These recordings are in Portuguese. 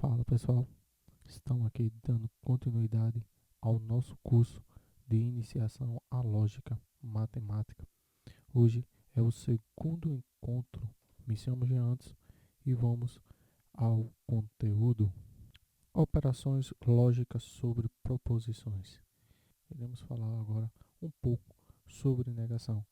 Fala pessoal, estamos aqui dando continuidade ao nosso curso de iniciação à lógica matemática. Hoje é o segundo encontro, me chamo Jeantes e vamos ao conteúdo. Operações lógicas sobre proposições. Iremos falar agora um pouco sobre negação.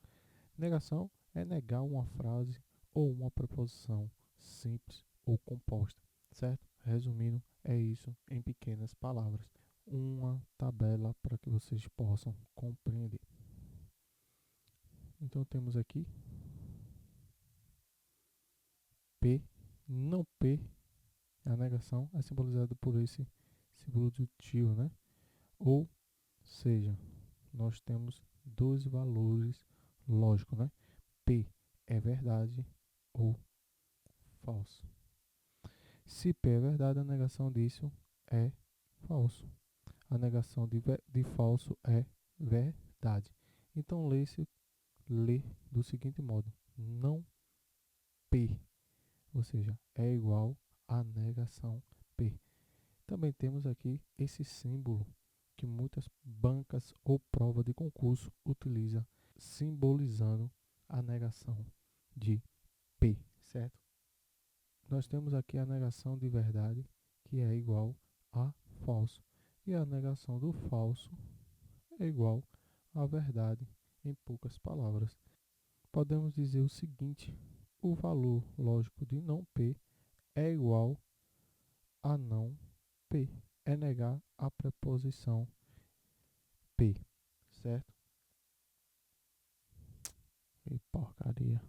Negação é negar uma frase ou uma proposição simples ou composta, certo? Resumindo, é isso em pequenas palavras. Uma tabela para que vocês possam compreender. Então temos aqui P, não P, a negação é simbolizada por esse símbolo de tio, né? Ou seja, nós temos dois valores lógicos, né? P é verdade ou falso. Se P é verdade, a negação disso é falso. A negação de falso é verdade. Então, lê do seguinte modo: não P, ou seja, é igual a negação P. Também temos aqui esse símbolo que muitas bancas ou prova de concurso utilizam, simbolizando a negação de P, certo? Nós temos aqui a negação de verdade, que é igual a falso. E a negação do falso é igual à verdade, em poucas palavras. Podemos dizer o seguinte: o valor lógico de não P é igual a não P. É negar a preposição P, certo? E porcaria.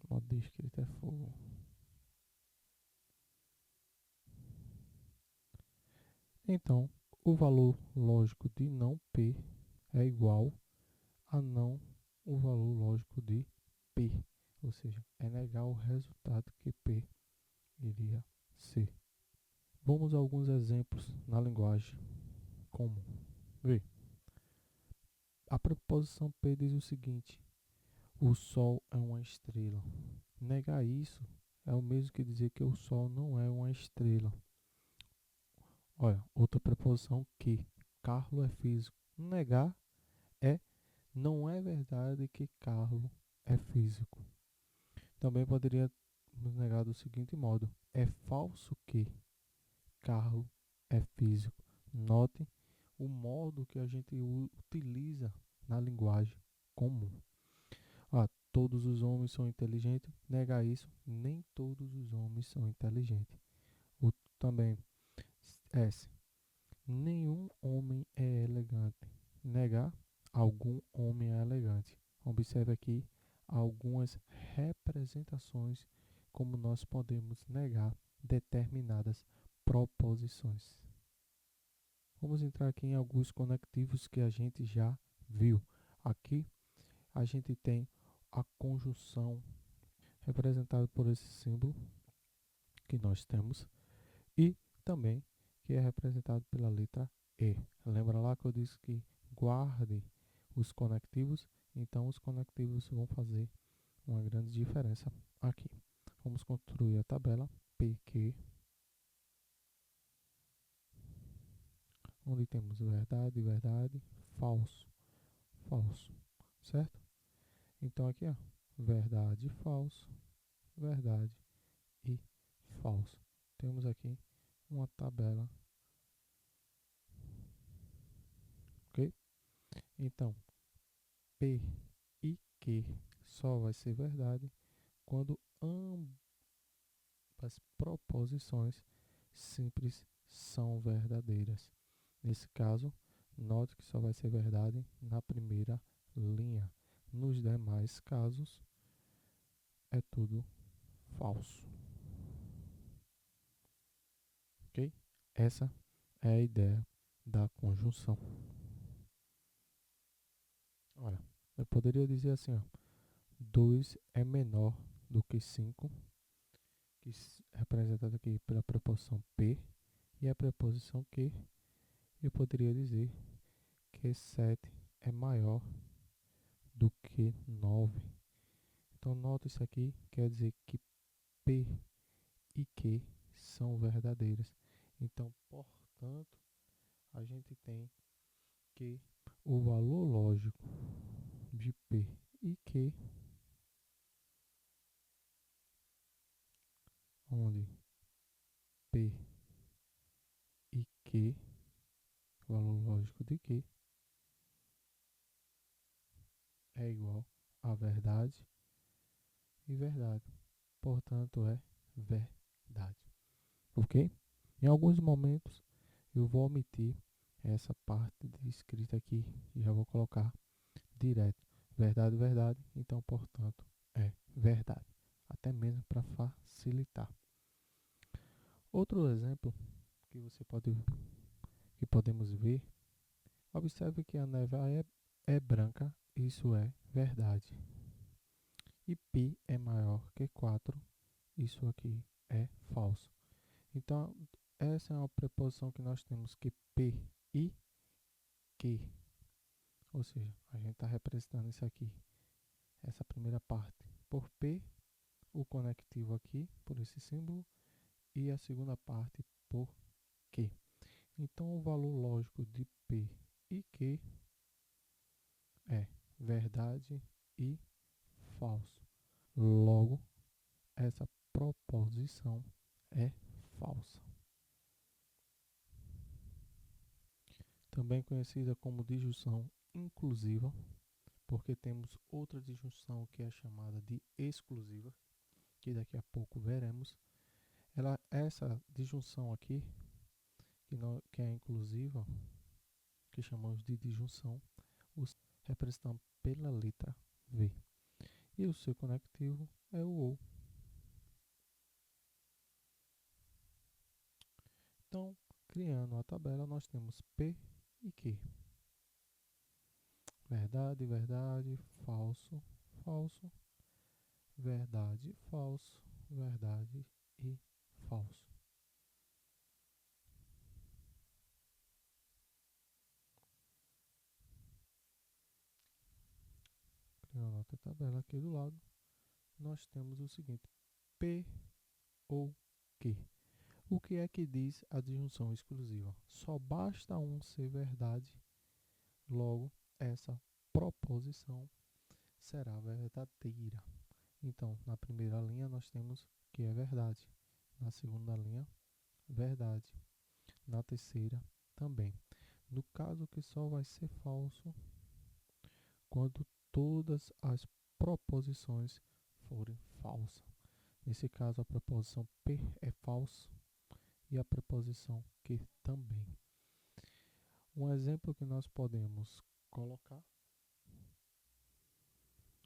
Modo escrito é fogo. Então, o valor lógico de não P é igual a não o valor lógico de P, ou seja, é negar o resultado que P iria ser. Vamos a alguns exemplos na linguagem comum. Vê, a preposição P diz o seguinte: o Sol é uma estrela. Negar isso é o mesmo que dizer que o Sol não é uma estrela. Olha, outra preposição que Carlos é físico. Negar é não é verdade que Carlos é físico. Também poderia nos negar do seguinte modo: é falso que Carlos é físico. Note o modo que a gente utiliza na linguagem comum. Todos os homens são inteligentes. Negar isso, nem todos os homens são inteligentes. Também S. Nenhum homem é elegante. Negar, algum homem é elegante. Observe aqui algumas representações como nós podemos negar determinadas proposições. Vamos entrar aqui em alguns conectivos que a gente já viu. Aqui a gente tem a conjunção representada por esse símbolo que nós temos e também que é representado pela letra E. Lembra lá que eu disse que guarde os conectivos? Então os conectivos vão fazer uma grande diferença aqui. Vamos construir a tabela PQ, onde temos verdade, verdade, falso, falso, certo? Então aqui, ó, verdade, falso, verdade e falso. Temos aqui uma tabela, ok? Então, P e Q só vai ser verdade quando ambas proposições simples são verdadeiras. Nesse caso, note que só vai ser verdade na primeira linha. Nos demais casos, é tudo falso. Ok? Essa é a ideia da conjunção. Olha, eu poderia dizer assim, ó, 2 é menor do que 5, que é representado aqui pela preposição P, e a preposição que, eu poderia dizer que 7 é maior do que 9. Então, nota isso aqui, quer dizer que P e Q são verdadeiras. Então, portanto, a gente tem que o valor lógico de P e Q, onde P e Q, valor lógico de Q, é igual a verdade e verdade. Portanto, é verdade. Ok? Em alguns momentos, eu vou omitir essa parte de escrita aqui e já vou colocar direto. Verdade, verdade. Então, portanto, é verdade. Até mesmo para facilitar. Outro exemplo que que podemos ver, observe que a neve é branca, isso é verdade. E π é maior que 4, isso aqui é falso. Então, essa é uma preposição que nós temos que P e Q. Ou seja, a gente está representando isso aqui, essa primeira parte, por P, o conectivo aqui, por esse símbolo, e a segunda parte por Q. Então, o valor lógico de P e Q é verdade e falso. Logo, essa proposição é falsa. Também conhecida como disjunção inclusiva, porque temos outra disjunção que é chamada de exclusiva, que daqui a pouco veremos. Essa disjunção aqui, que é inclusiva, que chamamos de disjunção, representamos pela letra V. E o seu conectivo é o OU. Então, criando a tabela, nós temos P e Q. Verdade, verdade, falso, falso, verdade, falso, verdade e falso. Criando outra tabela aqui do lado, nós temos o seguinte: P ou Q. O que é que diz a disjunção exclusiva? Só basta um ser verdade, logo essa proposição será verdadeira. Então, na primeira linha nós temos que é verdade, na segunda linha, verdade, na terceira também. No caso que só vai ser falso quando todas as proposições forem falsas. Nesse caso, a preposição P é falso e a preposição que também. Um exemplo que nós podemos colocar.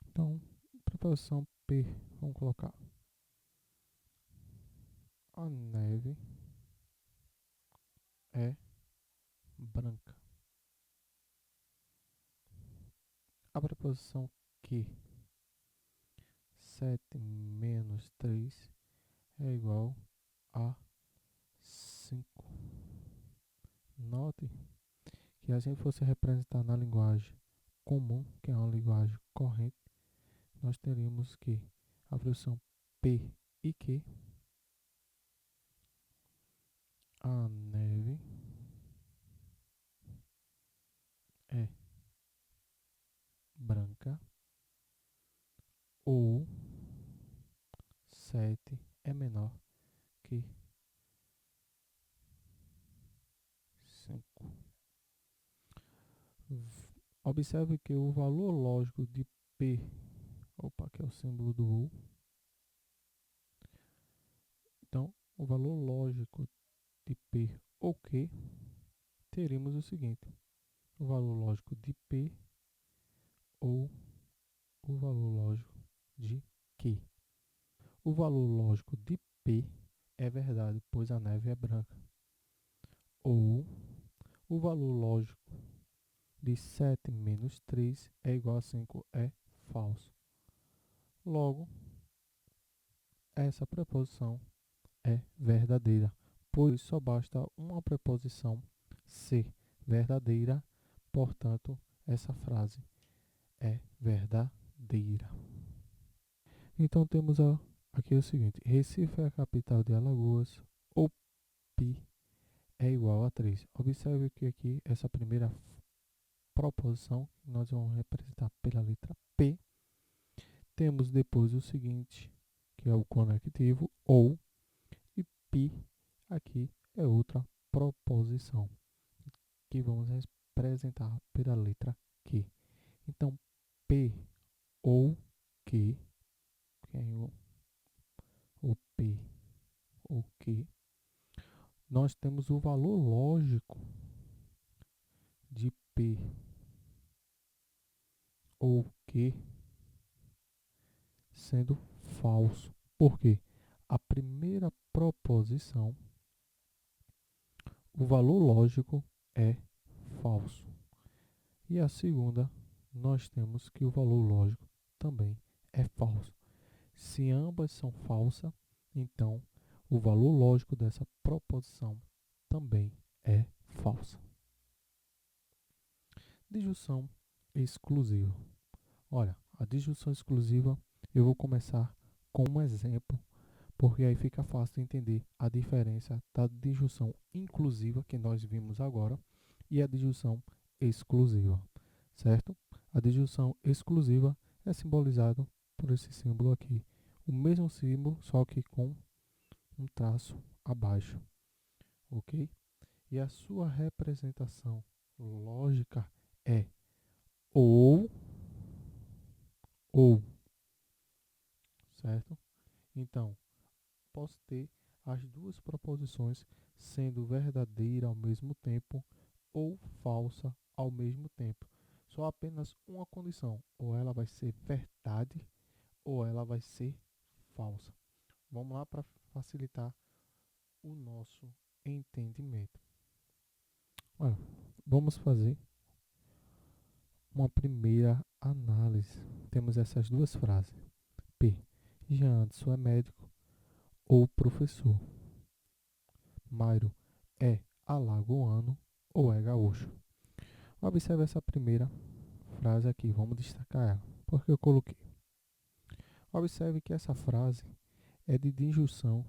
Então, preposição P, vamos colocar: a neve é branca. A preposição que 7 menos 3 é igual a 5. Note que a gente fosse representar na linguagem comum, que é uma linguagem corrente, nós teríamos que a preposição P e Q, a neve é branca, ou 7 é menor que 5. Observe que o valor lógico de P, que é o símbolo do U, então o valor lógico de P ou Q, teríamos o seguinte: o valor lógico de P ou o valor lógico de Q. O valor lógico de P é verdade, pois a neve é branca. Ou o valor lógico de 7 menos 3 é igual a 5 é falso. Logo, essa preposição é verdadeira, pois só basta uma preposição ser verdadeira, portanto, essa frase é verdadeira. Então temos aqui o seguinte: Recife é a capital de Alagoas, ou π é igual a 3. Observe que aqui, essa primeira proposição, nós vamos representar pela letra P. Temos depois o seguinte, que é o conectivo, ou, e π aqui é outra proposição, que vamos representar pela letra Q. Então, P ou Q, que é o P ou Q, nós temos o valor lógico de P ou Q sendo falso. Por quê? A primeira proposição, o valor lógico é falso. E a segunda, nós temos que o valor lógico também é falso. Se ambas são falsas, então o valor lógico dessa proposição também é falsa. Disjunção exclusiva. Olha, a disjunção exclusiva eu vou começar com um exemplo, porque aí fica fácil de entender a diferença da disjunção inclusiva que nós vimos agora e a disjunção exclusiva, certo? A disjunção exclusiva é simbolizada por esse símbolo aqui. O mesmo símbolo, só que com um traço abaixo, ok? E a sua representação lógica é ou, certo? Então, posso ter as duas proposições sendo verdadeira ao mesmo tempo ou falsa ao mesmo tempo. Só apenas uma condição, ou ela vai ser verdade ou ela vai ser falsa. Vamos lá para facilitar o nosso entendimento. Olha, vamos fazer uma primeira análise. Temos essas duas frases. P. Jean Anderson é médico ou professor. Mairo é alagoano ou é gaúcho. Observe essa primeira frase aqui. Vamos destacar ela. Porque eu coloquei. Observe que essa frase é de disjunção.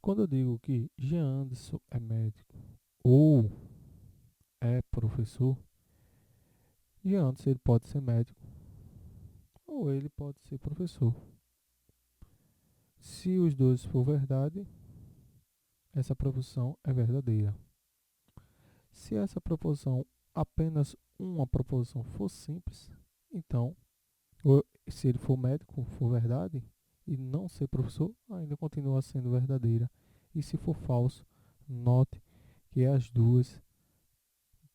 Quando eu digo que Jean Anderson é médico ou é professor, Jean Anderson ele pode ser médico ou ele pode ser professor. Se os dois for verdade, essa proposição é verdadeira. Se essa proposição, apenas uma proposição for simples, então, se ele for médico, for verdade, e não ser professor, ainda continua sendo verdadeira. E se for falso, note que as duas,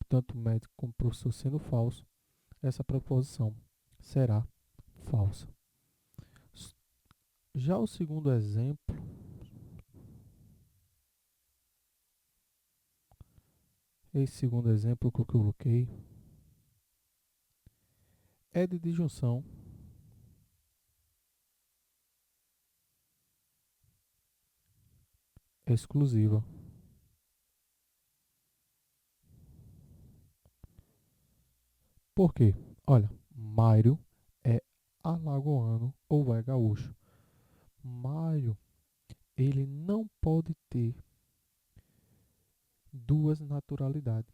tanto médico como professor sendo falso, essa proposição será falsa. Já o segundo exemplo, esse segundo exemplo que eu coloquei, é de disjunção exclusiva. Por quê? Olha, Mário é alagoano ou é gaúcho. Mário, ele não pode ter duas naturalidades.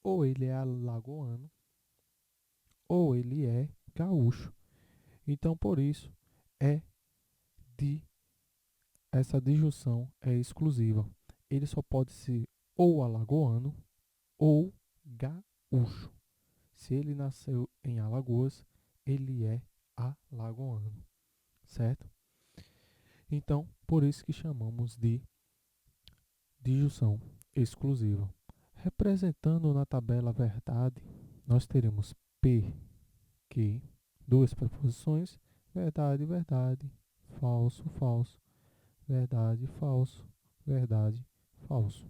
Ou ele é alagoano ou ele é gaúcho. Então, por isso, é de essa disjunção é exclusiva. Ele só pode ser ou alagoano ou gaúcho. Se ele nasceu em Alagoas, ele é alagoano, certo? Então, por isso que chamamos de disjunção exclusiva. Representando na tabela a verdade, nós teremos P, que, duas preposições, verdade, verdade, falso, falso, verdade, falso, verdade, falso.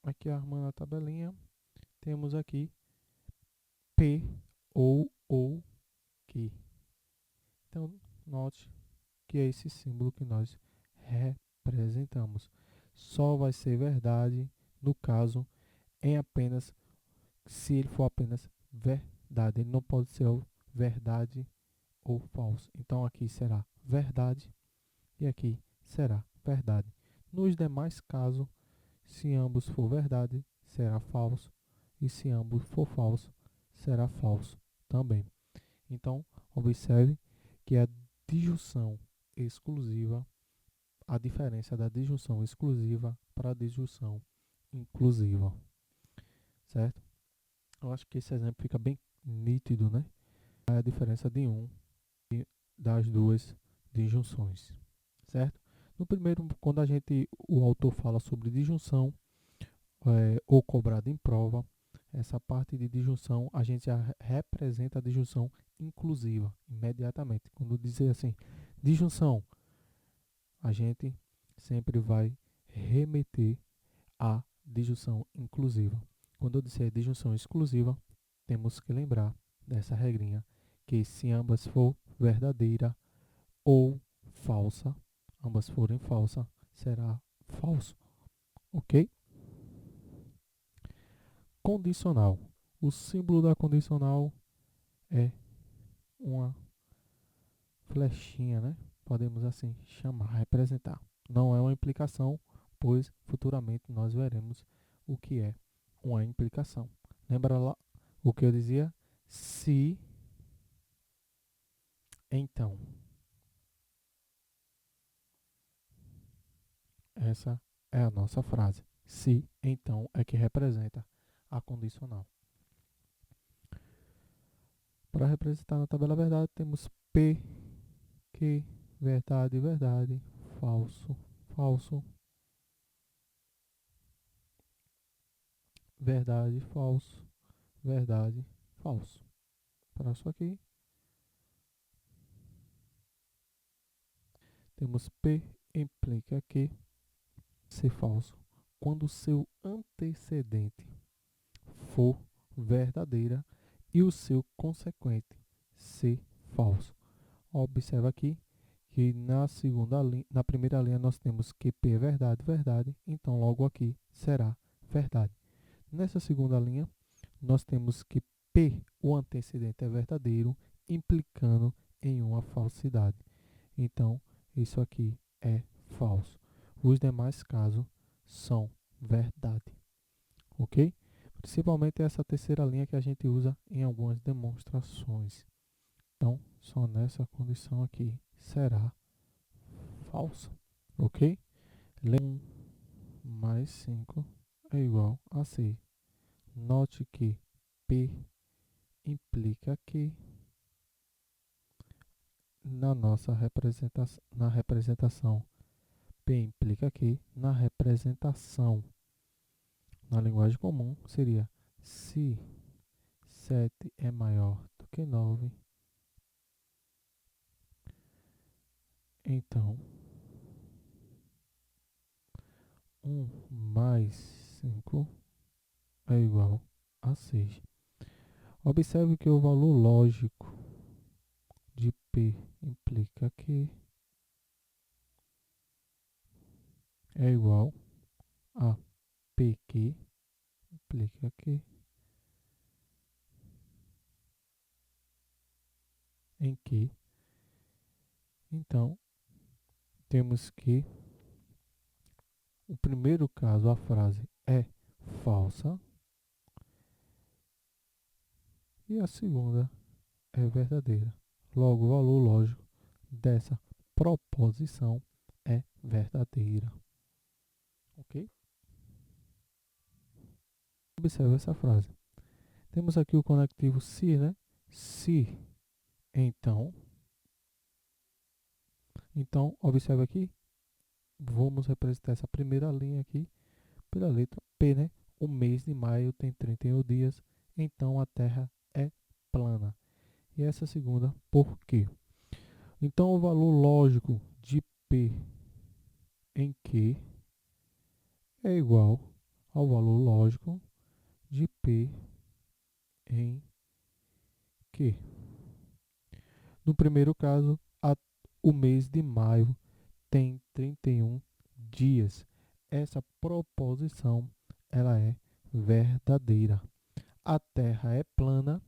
Aqui armando a tabelinha, temos aqui P ou que. Então, note que é esse símbolo que nós representamos. Só vai ser verdade no caso em apenas se ele for apenas verdade. Ele não pode ser verdade ou falso. Então aqui será verdade e aqui será verdade. Nos demais casos, se ambos for verdade, será falso, e se ambos for falso, será falso também. Então, observe que a disjunção exclusiva, a diferença da disjunção exclusiva para a disjunção inclusiva, certo? Eu acho que esse exemplo fica bem nítido, né? É a diferença de das duas disjunções, certo? No primeiro, quando o autor fala sobre disjunção ou cobrado em prova, essa parte de disjunção a gente já representa a disjunção inclusiva imediatamente. Quando dizer assim, disjunção, a gente sempre vai remeter à disjunção inclusiva. Quando eu disser disjunção exclusiva, temos que lembrar dessa regrinha, que se ambas for verdadeira ou falsa, ambas forem falsa, será falso, ok? Condicional. O símbolo da condicional é uma flechinha, né? Podemos assim chamar, representar. Não é uma implicação, pois futuramente nós veremos o que é uma implicação. Lembra lá o que eu dizia? Se, então. Essa é a nossa frase. Se, então, é que representa a condicional. Para representar na tabela verdade, temos P, que, verdade, verdade, falso, falso, verdade, falso, verdade, falso. Próximo aqui, temos P implica que ser falso quando o seu antecedente for verdadeira e o seu consequente ser falso. Observa aqui que na primeira linha nós temos que P é verdade, verdade, então logo aqui será verdade. Nessa segunda linha, nós temos que P, o antecedente, é verdadeiro, implicando em uma falsidade. Então, isso aqui é falso. Os demais casos são verdade, ok? Principalmente essa terceira linha que a gente usa em algumas demonstrações. Então, só nessa condição aqui será falsa, ok? 1 mais 5 é igual a 6. Note que P implica que na representação P implica que na representação na linguagem comum seria se 7 é maior do que 9, então 1 mais 5 é igual a 6. Observe que o valor lógico de P implica que é igual a P que implica que em que. Então, temos que o primeiro caso, a frase é falsa e a segunda é verdadeira. Logo, o valor lógico dessa proposição é verdadeira. Ok? Observe essa frase. Temos aqui o conectivo se, né? Se, então. Então, observe aqui. Vamos representar essa primeira linha aqui pela letra P, né? O mês de maio tem 31 dias, então a Terra é plana. E essa segunda, por quê? Então, o valor lógico de P em Q é igual ao valor lógico de P em Q. No primeiro caso, o mês de maio tem 31 dias. Essa proposição ela é verdadeira. A Terra é plana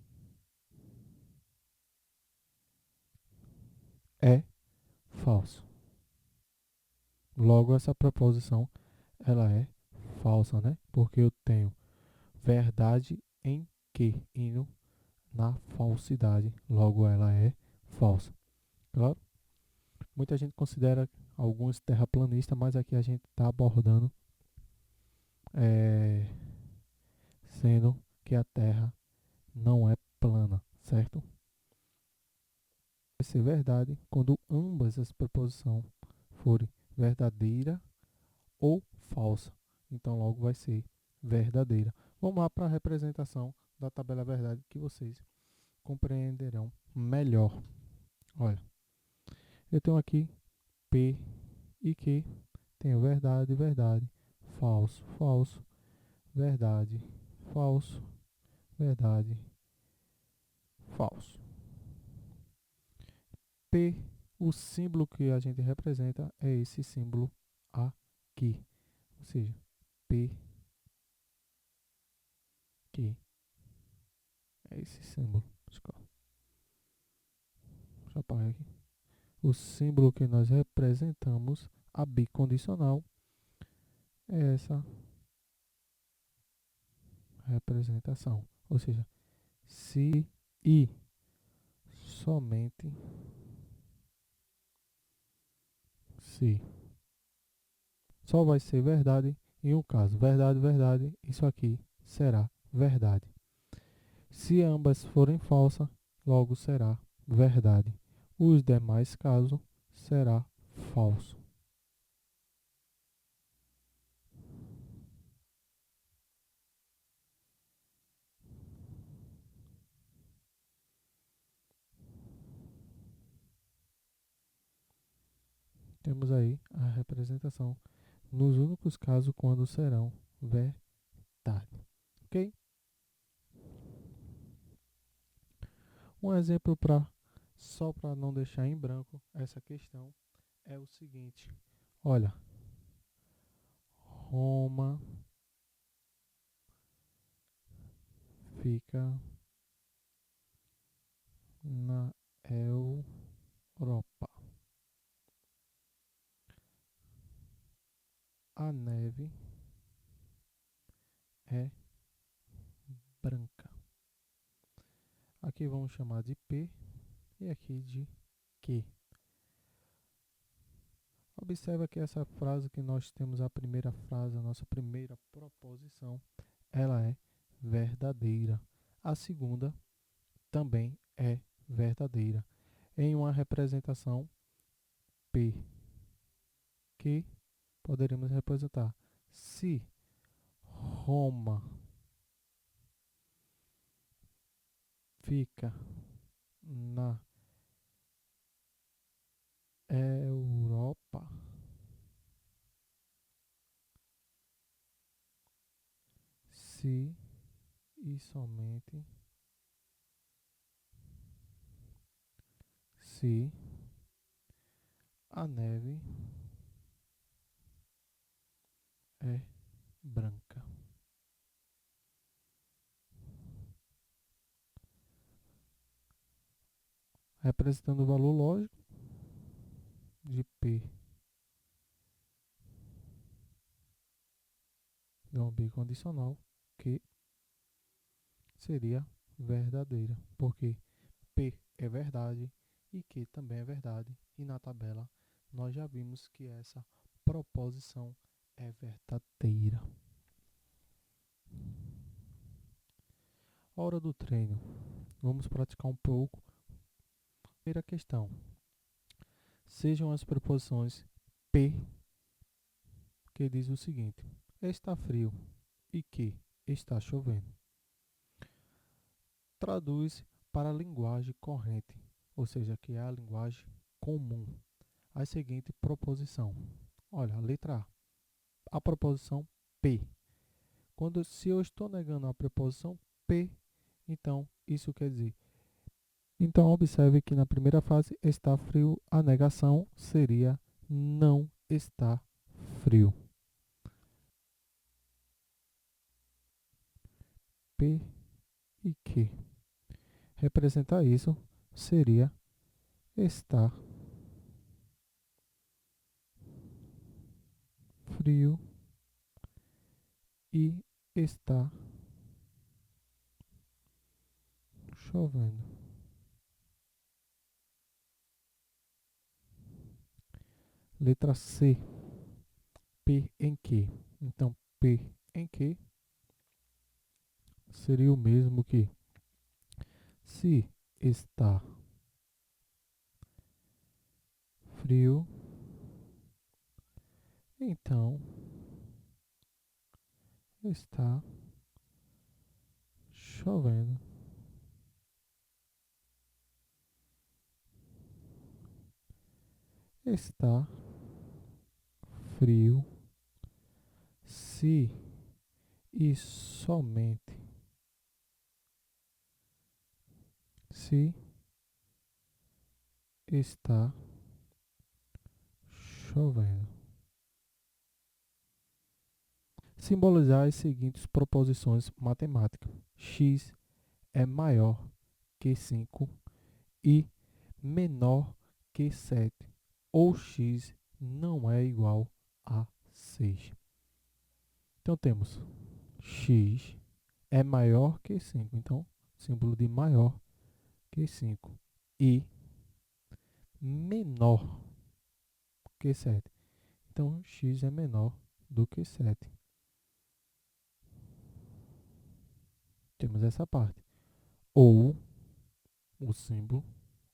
é falso. Logo, essa proposição ela é falsa, né? Porque eu tenho verdade em que, indo na falsidade. Logo, ela é falsa. Claro? Muita gente considera alguns terraplanistas, mas aqui a gente está abordando é, sendo que a Terra não é plana, certo? Vai ser verdade quando ambas as proposições forem verdadeira ou falsa. Então, logo vai ser verdadeira. Vamos lá para a representação da tabela verdade que vocês compreenderão melhor. Olha, eu tenho aqui P e Q. Tenho verdade, verdade, falso, falso, verdade, falso, verdade, falso. P, o símbolo que a gente representa é esse símbolo aqui. Ou seja, P, Q. É esse símbolo. Deixa eu apagar aqui. O símbolo que nós representamos, a bicondicional, é essa representação. Ou seja, se e somente se. Só vai ser verdade em um caso. Verdade, verdade, isso aqui será verdade. Se ambas forem falsas, logo será verdade. Os demais casos será falso. Temos aí a representação nos únicos casos quando serão verdade. Ok? Um exemplo só para não deixar em branco essa questão é o seguinte. Olha, Roma fica na Europa. A neve é branca. Aqui vamos chamar de P e aqui de Q. Observa que essa frase que nós temos, a primeira frase, a nossa primeira proposição, ela é verdadeira. A segunda também é verdadeira. Em uma representação P, que poderíamos representar se Roma fica na Europa, se e somente se a neve é branca. Representando o valor lógico de P de uma bicondicional, que seria verdadeira, porque P é verdade e Q também é verdade, e na tabela nós já vimos que essa proposição é verdadeira. Hora do treino. Vamos praticar um pouco. Primeira questão. Sejam as preposições P, que diz o seguinte: está frio, e que está chovendo. Traduz para a linguagem corrente, ou seja, que é a linguagem comum, a seguinte proposição. Olha, a letra A. A proposição P. Se eu estou negando a preposição P, então isso quer dizer. Então, observe que na primeira fase está frio, a negação seria não está frio. P e Q. Representar isso seria está frio e está chovendo. Letra C, P em que. Então, P em que seria o mesmo que se está frio, então está chovendo. Está frio se e somente se está chovendo. Simbolizar as seguintes proposições matemáticas: x é maior que 5 e menor que 7, ou x não é igual a 6. Então temos x é maior que 5, então símbolo de maior que 5, e menor que 7. Então x é menor do que 7. Temos essa parte. Ou o símbolo,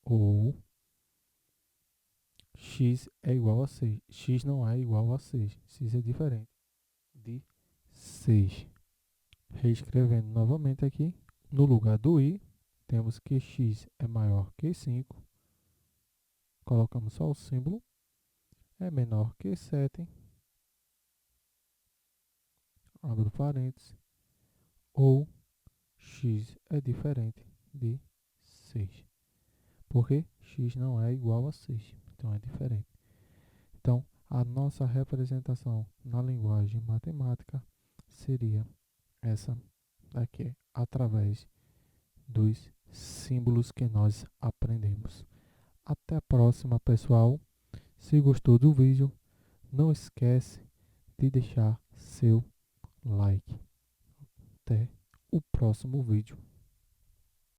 ou x é igual a 6. X não é igual a 6. X é diferente de 6. Reescrevendo novamente aqui, no lugar do i, temos que x é maior que 5. Colocamos só o símbolo. É menor que 7. Abro parênteses. Ou x é diferente de 6. Porque x não é igual a 6. Então é diferente. Então, a nossa representação na linguagem matemática seria essa daqui, através dos símbolos que nós aprendemos. Até a próxima, pessoal. Se gostou do vídeo, não esquece de deixar seu like. Até o próximo vídeo.